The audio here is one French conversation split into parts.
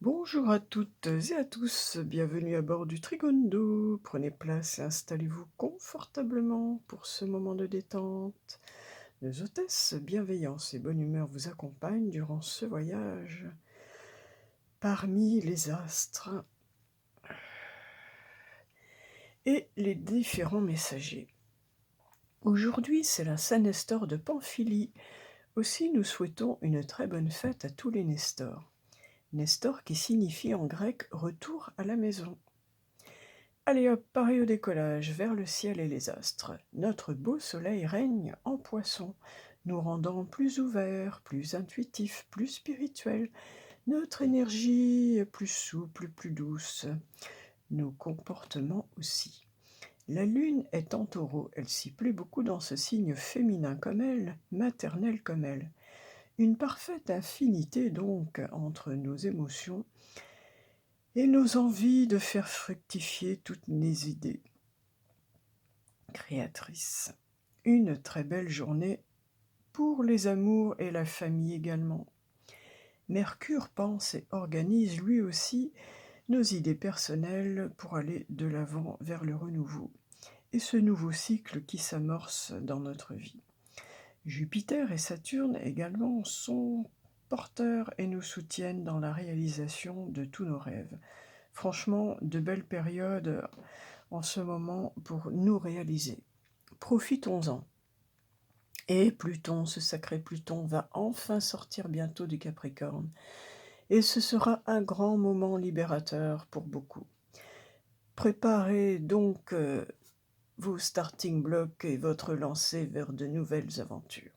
Bonjour à toutes et à tous, bienvenue à bord du Trigondo. Prenez place et installez-vous confortablement pour ce moment de détente. Nos hôtesses, bienveillance et bonne humeur vous accompagnent durant ce voyage parmi les astres et les différents messagers. Aujourd'hui, c'est la Saint-Nestor de Pamphylie. Aussi, nous souhaitons une très bonne fête à tous les Nestors. Nestor qui signifie en grec « retour à la maison ». Allez hop, pareil au décollage, vers le ciel et les astres. Notre beau soleil règne en Poisson, nous rendant plus ouverts, plus intuitifs, plus spirituels. Notre énergie plus souple, plus douce. Nos comportements aussi. La lune est en Taureau, elle s'y plaît beaucoup dans ce signe féminin comme elle, maternel comme elle. Une parfaite infinité donc entre nos émotions et nos envies de faire fructifier toutes nos idées créatrices. Une très belle journée pour les amours et la famille également. Mercure pense et organise lui aussi nos idées personnelles pour aller de l'avant vers le renouveau et ce nouveau cycle qui s'amorce dans notre vie. Jupiter et Saturne également sont porteurs et nous soutiennent dans la réalisation de tous nos rêves. Franchement, de belles périodes en ce moment pour nous réaliser. Profitons-en. Et Pluton, ce sacré Pluton, va enfin sortir bientôt du Capricorne. Et ce sera un grand moment libérateur pour beaucoup. Préparez donc vos starting blocks et votre lancée vers de nouvelles aventures.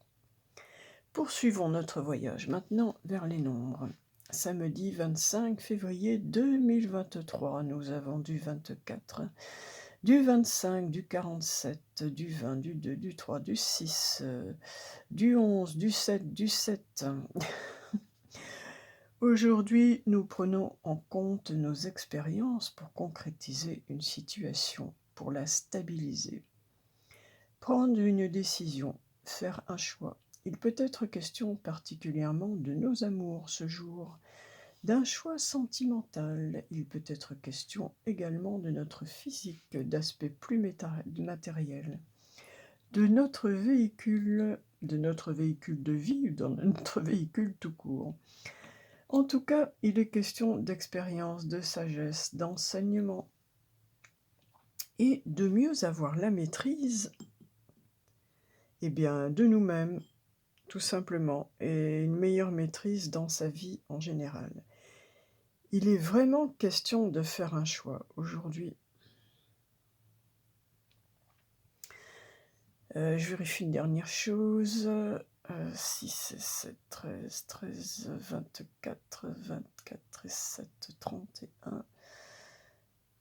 Poursuivons notre voyage maintenant vers les nombres. Samedi 25 février 2023, nous avons du 24, du 25, du 47, du 20, du 2, du 3, du 6, du 11, du 7, du 7. Aujourd'hui, nous prenons en compte nos expériences pour concrétiser une situation, pour la stabiliser. Prendre une décision, faire un choix. Il peut être question particulièrement de nos amours ce jour, d'un choix sentimental. Il peut être question également de notre physique, d'aspects plus matériels, de notre véhicule de vie ou de notre véhicule tout court. En tout cas, il est question d'expérience, de sagesse, d'enseignement et de mieux avoir la maîtrise de nous-mêmes, tout simplement, et une meilleure maîtrise dans sa vie en général. Il est vraiment question de faire un choix aujourd'hui. Je vérifie une dernière chose. 6 et 7, 13, 13, 24, 24 et 7, 31.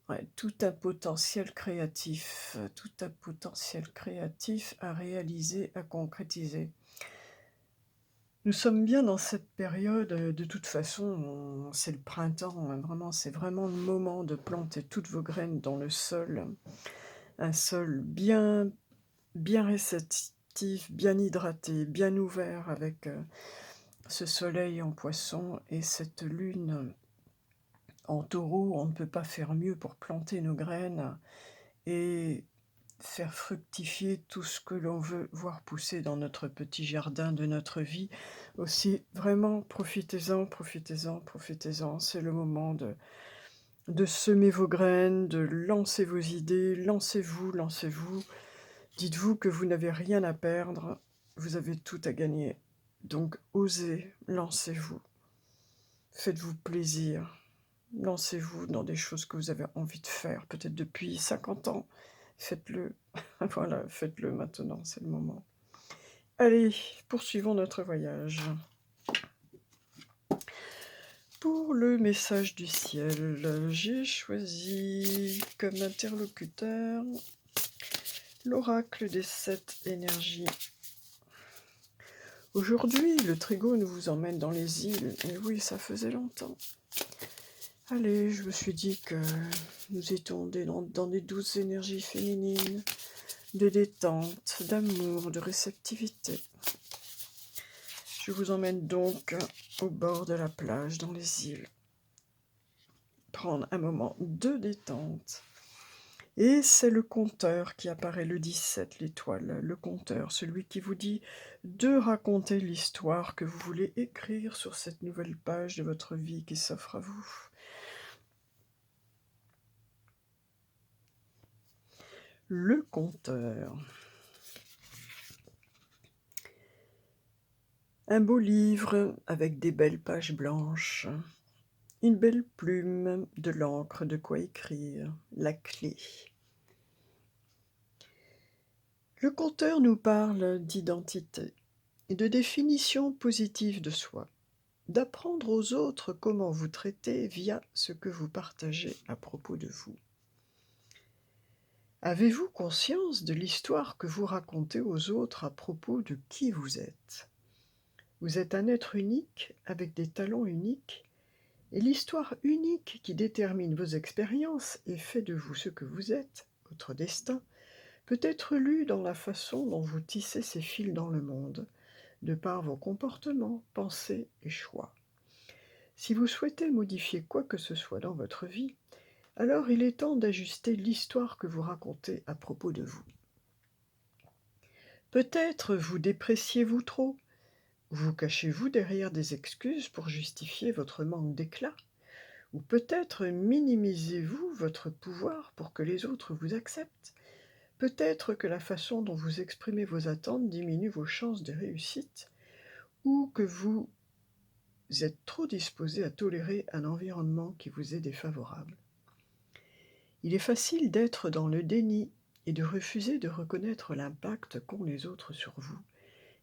Ouais, tout un potentiel créatif à réaliser, à concrétiser. Nous sommes bien dans cette période, de toute façon, c'est le printemps, hein, vraiment, c'est vraiment le moment de planter toutes vos graines dans le sol. Un sol bien réceptif, bien hydraté, bien ouvert avec ce soleil en Poisson et cette lune en Taureau. On ne peut pas faire mieux pour planter nos graines et faire fructifier tout ce que l'on veut voir pousser dans notre petit jardin de notre vie. Aussi, vraiment, profitez-en, c'est le moment de semer vos graines, de lancer vos idées, lancez-vous. Dites-vous que vous n'avez rien à perdre, vous avez tout à gagner. Donc, osez, lancez-vous, faites-vous plaisir, lancez-vous dans des choses que vous avez envie de faire, peut-être depuis 50 ans. Faites-le, voilà, faites-le maintenant, c'est le moment. Allez, poursuivons notre voyage. Pour le message du ciel, j'ai choisi comme interlocuteur l'oracle des 7 énergies. Aujourd'hui, le Trigo nous vous emmène dans les îles. Et oui, ça faisait longtemps. Allez, je me suis dit que nous étions dans des douces énergies féminines, de détente, d'amour, de réceptivité. Je vous emmène donc au bord de la plage, dans les îles. prendre un moment de détente. Et c'est le compteur qui apparaît, le 17, l'étoile, le compteur, celui qui vous dit de raconter l'histoire que vous voulez écrire sur cette nouvelle page de votre vie qui s'offre à vous. Le compteur. Un beau livre avec des belles pages blanches, une belle plume, de l'encre, de quoi écrire, la clé. Le conteur nous parle d'identité et de définition positive de soi, d'apprendre aux autres comment vous traiter via ce que vous partagez à propos de vous. Avez-vous conscience de l'histoire que vous racontez aux autres à propos de qui vous êtes ? Vous êtes un être unique, avec des talents uniques, et l'histoire unique qui détermine vos expériences et fait de vous ce que vous êtes, votre destin, peut être lue dans la façon dont vous tissez ces fils dans le monde, de par vos comportements, pensées et choix. Si vous souhaitez modifier quoi que ce soit dans votre vie, alors il est temps d'ajuster l'histoire que vous racontez à propos de vous. Peut-être vous dépréciez-vous trop, vous cachez-vous derrière des excuses pour justifier votre manque d'éclat, ou peut-être minimisez-vous votre pouvoir pour que les autres vous acceptent. Peut-être que la façon dont vous exprimez vos attentes diminue vos chances de réussite, ou que vous êtes trop disposé à tolérer un environnement qui vous est défavorable. Il est facile d'être dans le déni et de refuser de reconnaître l'impact qu'ont les autres sur vous,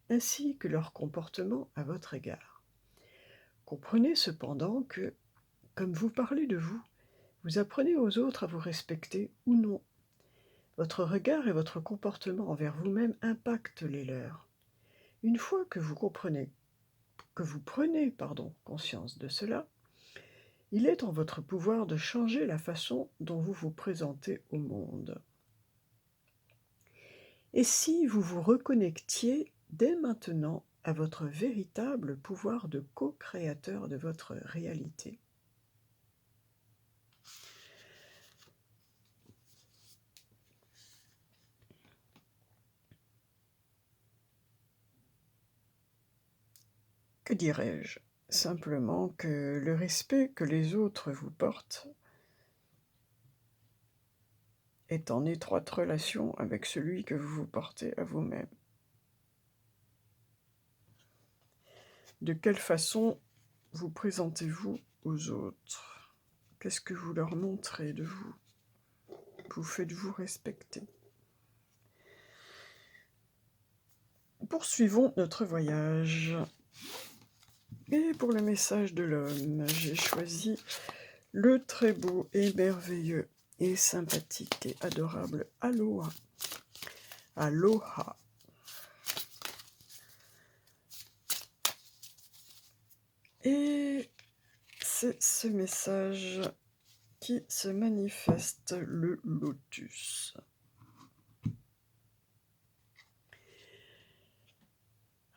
ainsi que leur comportement à votre égard. Comprenez cependant que, comme vous parlez de vous, vous apprenez aux autres à vous respecter ou non. Votre regard et votre comportement envers vous-même impactent les leurs. Une fois que vous prenez conscience de cela, il est en votre pouvoir de changer la façon dont vous vous présentez au monde. Et si vous vous reconnectiez dès maintenant à votre véritable pouvoir de co-créateur de votre réalité ? Que dirais-je ? Simplement que le respect que les autres vous portent est en étroite relation avec celui que vous vous portez à vous-même. De quelle façon vous présentez-vous aux autres ? Qu'est-ce que vous leur montrez de vous ? Vous faites-vous respecter ? Poursuivons notre voyage. Et pour le message de l'homme, j'ai choisi le très beau et merveilleux et sympathique et adorable Aloha. Aloha. Et c'est ce message qui se manifeste, le lotus.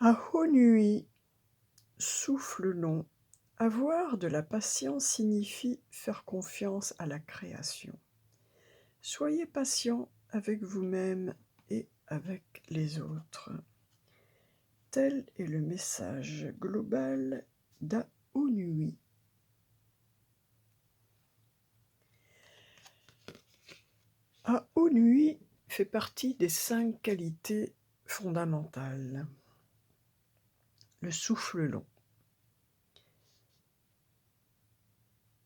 Ahonui, souffle long. Avoir de la patience signifie faire confiance à la création. Soyez patient avec vous-même et avec les autres. Tel est le message global d'Ahonui. Ahonui fait partie des 5 qualités fondamentales. Le souffle long.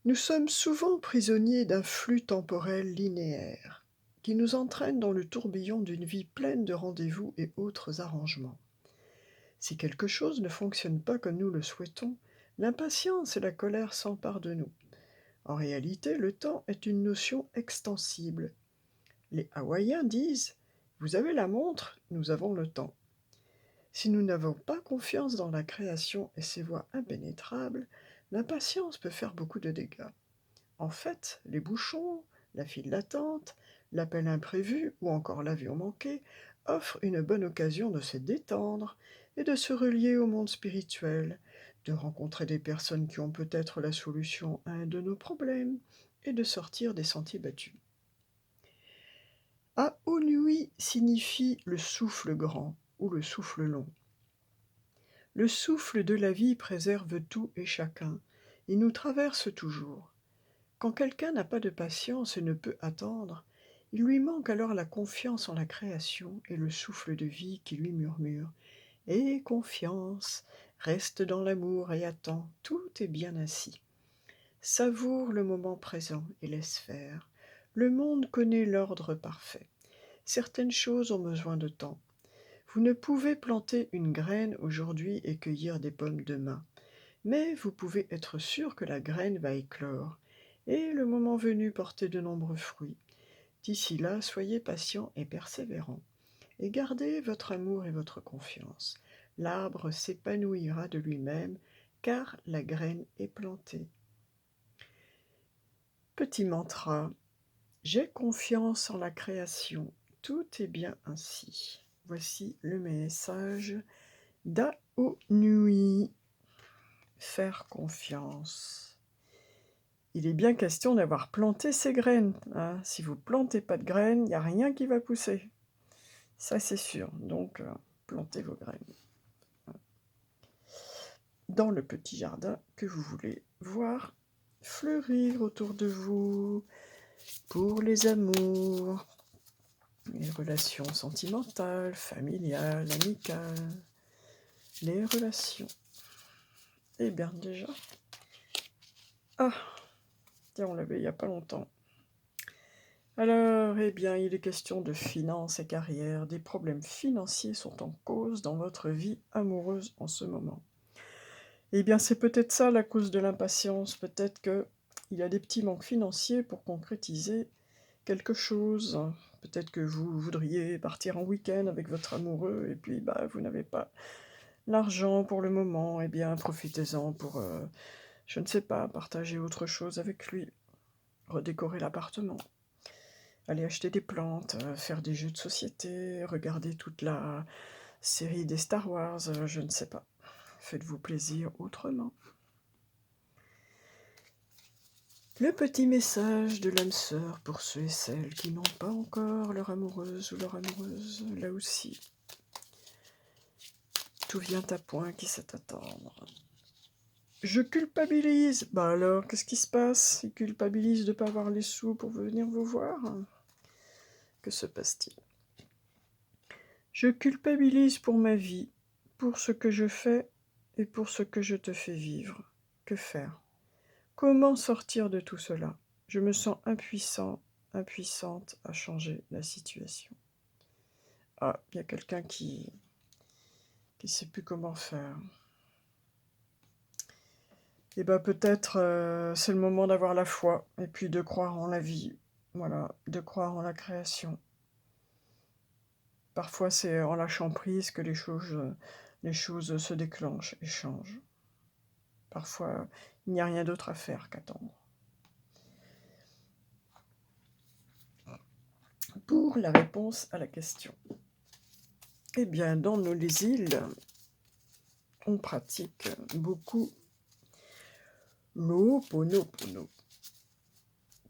Nous sommes souvent prisonniers d'un flux temporel linéaire qui nous entraîne dans le tourbillon d'une vie pleine de rendez-vous et autres arrangements. Si quelque chose ne fonctionne pas comme nous le souhaitons, l'impatience et la colère s'emparent de nous. En réalité, le temps est une notion extensible. Les Hawaïens disent « Vous avez la montre, nous avons le temps ». Si nous n'avons pas confiance dans la création et ses voies impénétrables, l'impatience peut faire beaucoup de dégâts. En fait, les bouchons, la file d'attente, l'appel imprévu ou encore l'avion manqué offrent une bonne occasion de se détendre et de se relier au monde spirituel, de rencontrer des personnes qui ont peut-être la solution à un de nos problèmes et de sortir des sentiers battus. Aonui signifie le souffle grand ou le souffle long. Le souffle de la vie préserve tout et chacun, et nous traverse toujours. Quand quelqu'un n'a pas de patience et ne peut attendre, il lui manque alors la confiance en la création et le souffle de vie qui lui murmure « Aie confiance, reste dans l'amour et attends, tout est bien ainsi. » Savoure le moment présent et laisse faire. Le monde connaît l'ordre parfait. Certaines choses ont besoin de temps. Vous ne pouvez planter une graine aujourd'hui et cueillir des pommes demain, mais vous pouvez être sûr que la graine va éclore et, le moment venu, porter de nombreux fruits. D'ici là, soyez patient et persévérant, et gardez votre amour et votre confiance. L'arbre s'épanouira de lui-même, car la graine est plantée. Petit mantra. J'ai confiance en la création. Tout est bien ainsi. Voici le message d'Aonui. Faire confiance. Il est bien question d'avoir planté ses graines. Hein. Si vous ne plantez pas de graines, il n'y a rien qui va pousser. Ça, c'est sûr. Donc, plantez vos graines dans le petit jardin que vous voulez voir fleurir autour de vous pour les amours, les relations sentimentales, familiales, amicales, les relations. Eh bien, déjà... Ah, tiens, on l'avait il n'y a pas longtemps. Alors, eh bien, il est question de finances et carrière. Des problèmes financiers sont en cause dans votre vie amoureuse en ce moment. Eh bien, c'est peut-être ça la cause de l'impatience. Peut-être qu'il y a des petits manques financiers pour concrétiser quelque chose. Peut-être que vous voudriez partir en week-end avec votre amoureux et puis vous n'avez pas l'argent pour le moment. Eh bien, profitez-en pour, je ne sais pas, partager autre chose avec lui, redécorer l'appartement, aller acheter des plantes, faire des jeux de société, regarder toute la série des Star Wars, je ne sais pas. Faites-vous plaisir autrement. Le petit message de l'âme sœur pour ceux et celles qui n'ont pas encore leur amoureuse ou leur amoureuse, là aussi. Tout vient à point qui sait attendre. Je culpabilise. Bah alors, qu'est-ce qui se passe? Il culpabilise de ne pas avoir les sous pour venir vous voir? Que se passe-t-il? Je culpabilise pour ma vie, pour ce que je fais et pour ce que je te fais vivre. Que faire? Comment sortir de tout cela? Je me sens impuissant, impuissante à changer la situation. Ah, il y a quelqu'un qui ne sait plus comment faire. Eh bien peut-être c'est le moment d'avoir la foi et puis de croire en la vie, voilà, de croire en la création. Parfois c'est en lâchant prise que les choses se déclenchent et changent. Parfois il n'y a rien d'autre à faire qu'attendre. Pour la réponse à la question. Eh bien dans nos îles, on pratique beaucoup l'Ho'oponopono,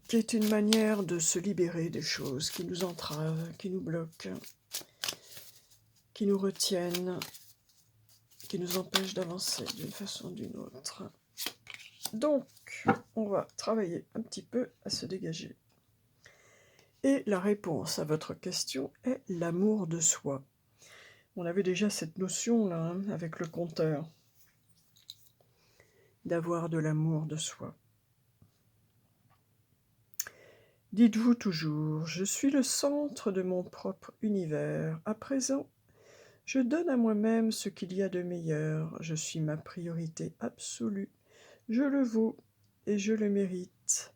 qui est une manière de se libérer des choses qui nous entravent, qui nous bloquent, qui nous retiennent, qui nous empêchent d'avancer d'une façon ou d'une autre. Donc, on va travailler un petit peu à se dégager. Et la réponse à votre question est l'amour de soi. On avait déjà cette notion-là avec le compteur, d'avoir de l'amour de soi. Dites-vous toujours, je suis le centre de mon propre univers. À présent, je donne à moi-même ce qu'il y a de meilleur. Je suis ma priorité absolue. Je le vaux et je le mérite.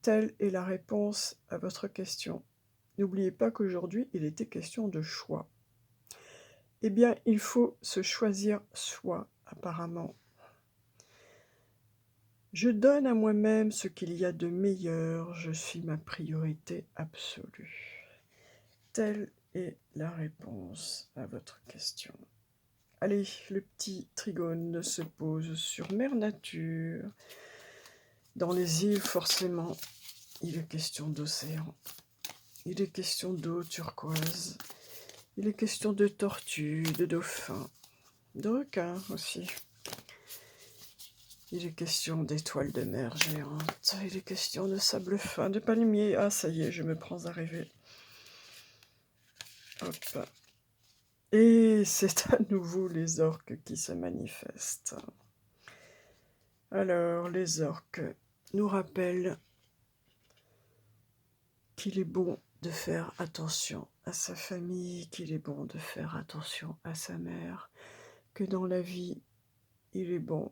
Telle est la réponse à votre question. N'oubliez pas qu'aujourd'hui, il était question de choix. Eh bien, il faut se choisir soi, apparemment. Je donne à moi-même ce qu'il y a de meilleur, je suis ma priorité absolue. Telle est la réponse à votre question. Allez, le petit trigone se pose sur Mère Nature. Dans les îles, forcément, il est question d'océan. Il est question d'eau turquoise. Il est question de tortues, de dauphins, de requins aussi. Il est question d'étoiles de mer géantes. Il est question de sable fin, de palmiers. Ah, ça y est, je me prends à rêver. Hop. Et c'est à nouveau les orques qui se manifestent. Alors, les orques nous rappellent qu'il est bon de faire attention à sa famille, qu'il est bon de faire attention à sa mère, que dans la vie, il est bon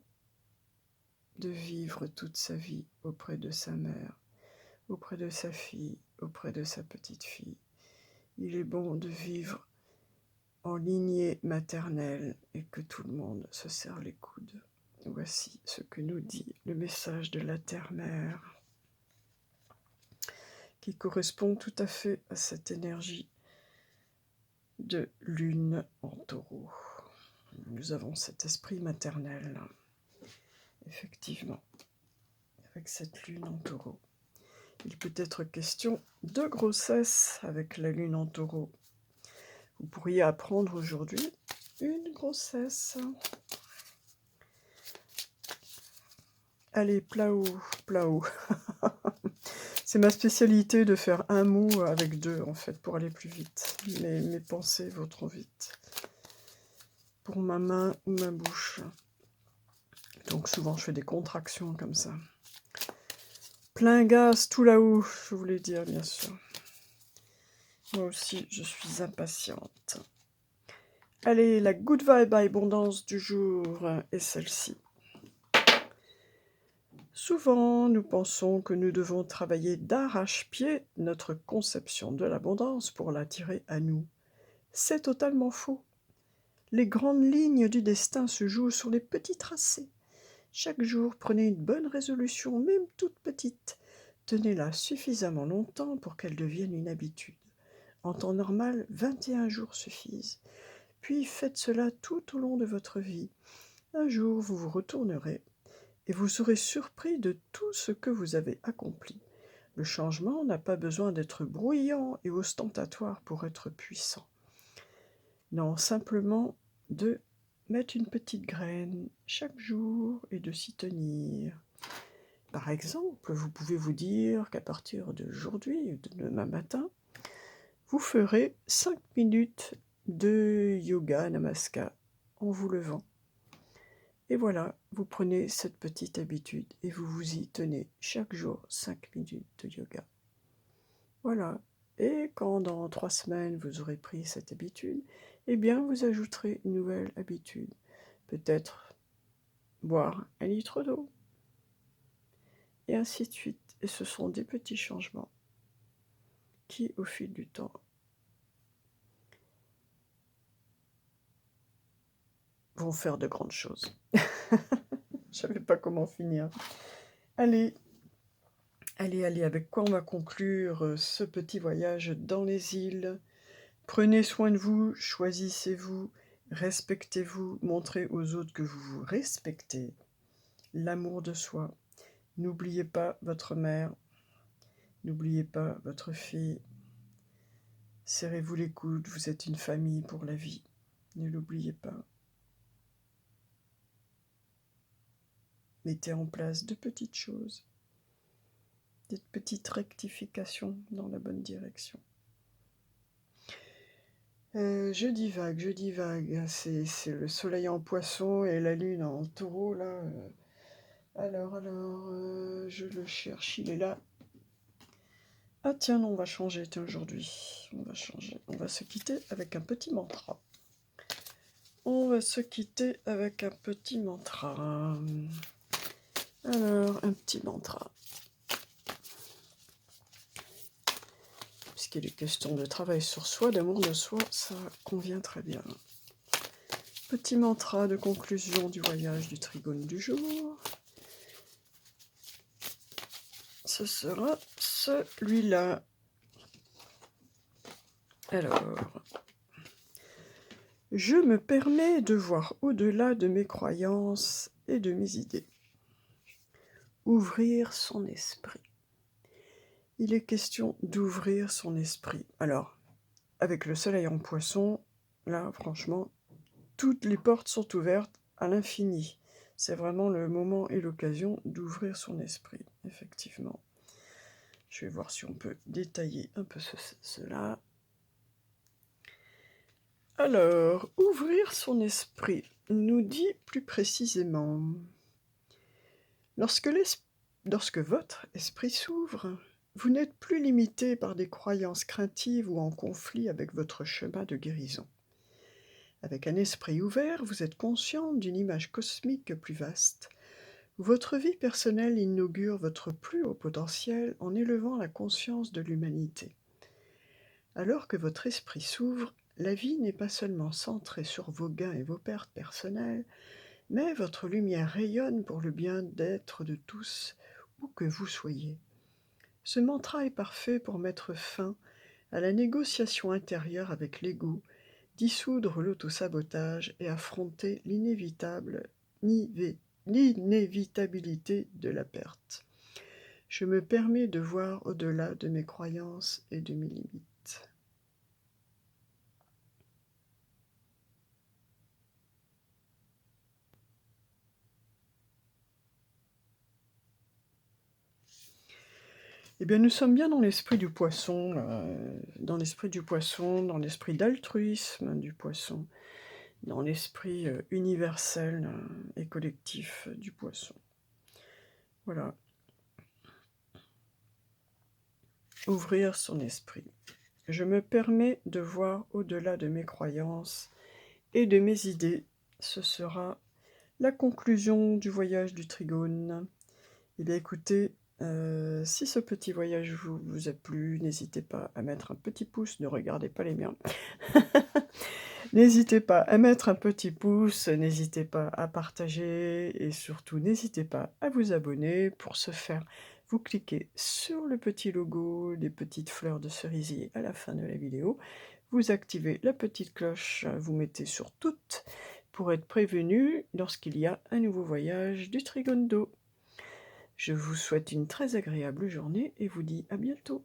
de vivre toute sa vie auprès de sa mère, auprès de sa fille, auprès de sa petite fille. Il est bon de vivre en lignée maternelle et que tout le monde se serre les coudes. Voici ce que nous dit le message de la Terre-Mère, qui correspond tout à fait à cette énergie de lune en taureau. Nous avons cet esprit maternel, effectivement, avec cette lune en taureau. Il peut être question de grossesse avec la lune en taureau. Vous pourriez apprendre aujourd'hui une grossesse. Allez, plat haut, plat haut. C'est ma spécialité de faire un mot avec deux, en fait, pour aller plus vite. Mais mes pensées vont trop vite. Pour ma main ou ma bouche. Donc souvent, je fais des contractions comme ça. Plein gaz, tout là-haut, je voulais dire, bien sûr. Moi aussi, je suis impatiente. Allez, la good vibe abondance du jour est celle-ci. Souvent, nous pensons que nous devons travailler d'arrache-pied notre conception de l'abondance pour l'attirer à nous. C'est totalement faux. Les grandes lignes du destin se jouent sur les petits tracés. Chaque jour, prenez une bonne résolution, même toute petite. Tenez-la suffisamment longtemps pour qu'elle devienne une habitude. En temps normal, 21 jours suffisent. Puis faites cela tout au long de votre vie. Un jour, vous vous retournerez et vous serez surpris de tout ce que vous avez accompli. Le changement n'a pas besoin d'être bruyant et ostentatoire pour être puissant. Non, simplement de mettre une petite graine chaque jour et de s'y tenir. Par exemple, vous pouvez vous dire qu'à partir d'aujourd'hui, de demain matin, vous ferez 5 minutes de yoga namaskar en vous levant. Et voilà, vous prenez cette petite habitude et vous vous y tenez chaque jour 5 minutes de yoga. Voilà. Et quand dans 3 semaines vous aurez pris cette habitude, eh bien vous ajouterez une nouvelle habitude. Peut-être boire 1 litre d'eau. Et ainsi de suite. Et ce sont des petits changements qui, au fil du temps, vont faire de grandes choses. Je savais pas comment finir. Allez, avec quoi on va conclure ce petit voyage dans les îles. Prenez soin de vous, choisissez-vous, respectez-vous, montrez aux autres que vous vous respectez. L'amour de soi. N'oubliez pas votre mère, n'oubliez pas votre fille. Serrez-vous les coudes, vous êtes une famille pour la vie. Ne l'oubliez pas. Mettez en place de petites choses, des petites rectifications dans la bonne direction. Je divague. C'est le soleil en poisson et la lune en taureau, là. Alors, je le cherche, il est là. Ah tiens, non, on va changer aujourd'hui. On va changer. On va se quitter avec un petit mantra. Alors, un petit mantra. Puisqu'il est question de travail sur soi, d'amour de soi, ça convient très bien. Petit mantra de conclusion du voyage du trigone du jour. Ce sera celui-là. Alors, Je me permets de voir au-delà de mes croyances et de mes idées. Ouvrir son esprit. Il est question d'ouvrir son esprit. Alors, avec le soleil en poisson, là, franchement, toutes les portes sont ouvertes à l'infini. C'est vraiment le moment et l'occasion d'ouvrir son esprit, effectivement. Je vais voir si on peut détailler un peu cela. Alors, ouvrir son esprit nous dit plus précisément, lorsque votre esprit s'ouvre, vous n'êtes plus limité par des croyances craintives ou en conflit avec votre chemin de guérison. Avec un esprit ouvert, vous êtes conscient d'une image cosmique plus vaste. Votre vie personnelle inaugure votre plus haut potentiel en élevant la conscience de l'humanité. Alors que votre esprit s'ouvre, la vie n'est pas seulement centrée sur vos gains et vos pertes personnelles, mais votre lumière rayonne pour le bien-être de tous, où que vous soyez. Ce mantra est parfait pour mettre fin à la négociation intérieure avec l'ego, dissoudre l'autosabotage et affronter l'inévitabilité de la perte. Je me permets de voir au-delà de mes croyances et de mes limites. Eh bien, nous sommes bien dans l'esprit du poisson, dans l'esprit d'altruisme du poisson, dans l'esprit universel et collectif du poisson. Voilà. Ouvrir son esprit. Je me permets de voir au-delà de mes croyances et de mes idées. Ce sera la conclusion du voyage du Trigone. Eh bien, écoutez, si ce petit voyage vous a plu, n'hésitez pas à mettre un petit pouce, ne regardez pas les miens. N'hésitez pas à mettre un petit pouce, n'hésitez pas à partager et surtout n'hésitez pas à vous abonner. Pour ce faire, vous cliquez sur le petit logo, les petites fleurs de cerisier à la fin de la vidéo. Vous activez la petite cloche, vous mettez sur toutes pour être prévenu lorsqu'il y a un nouveau voyage du Trigondo. Je vous souhaite une très agréable journée et vous dis à bientôt.